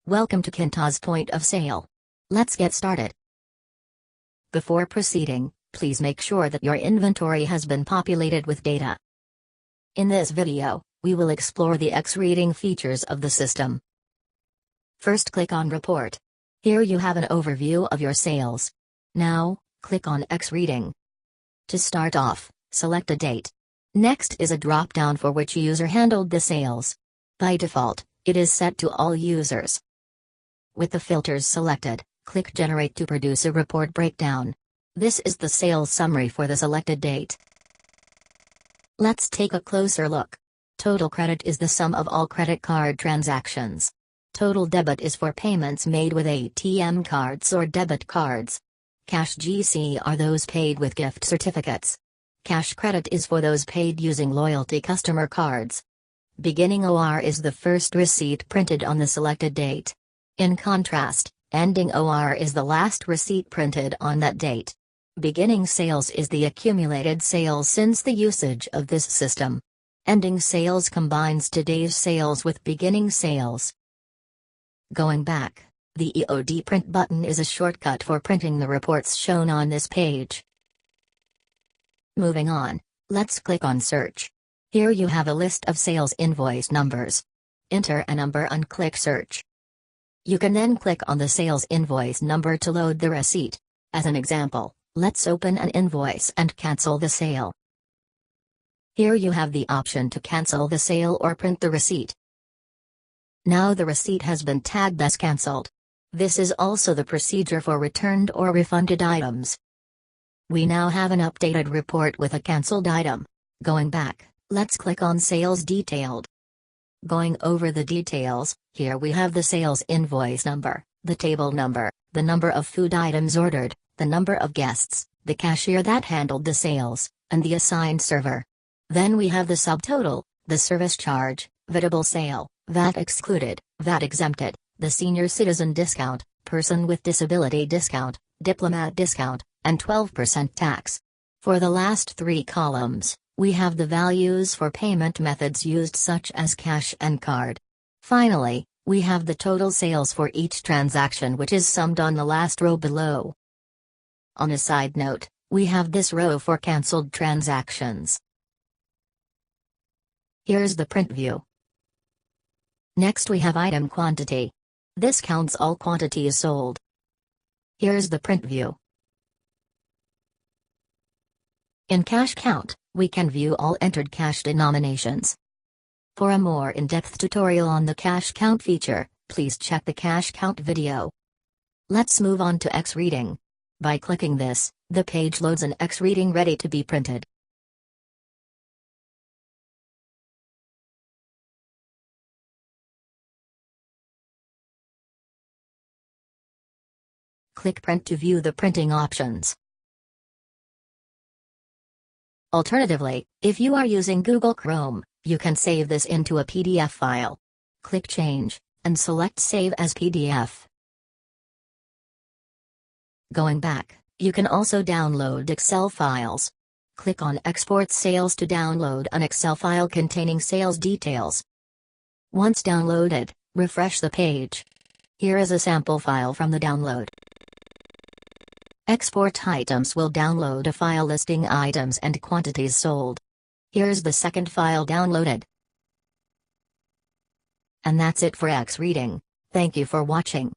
Welcome to Kintoz Point of Sale. Let's get started. Before proceeding, please make sure that your inventory has been populated with data. In this video, we will explore the X-reading features of the system. First, click on Report. Here you have an overview of your sales. Now, click on X-reading. To start off, select a date. Next is a drop-down for which user handled the sales. By default, it is set to all users. With the filters selected, click Generate to produce a report breakdown. This is the sales summary for the selected date. Let's take a closer look. Total credit is the sum of all credit card transactions. Total debit is for payments made with ATM cards or debit cards. Cash GC are those paid with gift certificates. Cash credit is for those paid using loyalty customer cards. Beginning OR is the first receipt printed on the selected date. In contrast, ending OR is the last receipt printed on that date. Beginning sales is the accumulated sales since the usage of this system. Ending sales combines today's sales with beginning sales. Going back, the EOD print button is a shortcut for printing the reports shown on this page. Moving on, let's click on Search. Here you have a list of sales invoice numbers. Enter a number and click Search. You can then click on the sales invoice number to load the receipt. As an example, let's open an invoice and cancel the sale. Here you have the option to cancel the sale or print the receipt. Now the receipt has been tagged as cancelled. This is also the procedure for returned or refunded items. We now have an updated report with a cancelled item. Going back, let's click on Sales Detailed. Going over the details, here we have the sales invoice number, the table number, the number of food items ordered, the number of guests, the cashier that handled the sales, and the assigned server. Then we have the subtotal, the service charge, VATable sale, VAT excluded, VAT exempted, the senior citizen discount, person with disability discount, diplomat discount, and 12% tax. For the last three columns, we have the values for payment methods used such as cash and card. Finally, we have the total sales for each transaction which is summed on the last row below. On a side note, we have this row for cancelled transactions. Here's the print view. Next we have item quantity. This counts all quantities sold. Here's the print view. In cash count, we can view all entered cash denominations. For a more in-depth tutorial on the cash count feature, please check the cash count video. Let's move on to X-reading. By clicking this, the page loads an X-reading ready to be printed. Click Print to view the printing options. Alternatively, if you are using Google Chrome, you can save this into a PDF file. Click Change, and select Save as PDF. Going back, you can also download Excel files. Click on Export Sales to download an Excel file containing sales details. Once downloaded, refresh the page. Here is a sample file from the download. Export items will download a file listing items and quantities sold. Here's the second file downloaded. And that's it for X-reading. Thank you for watching.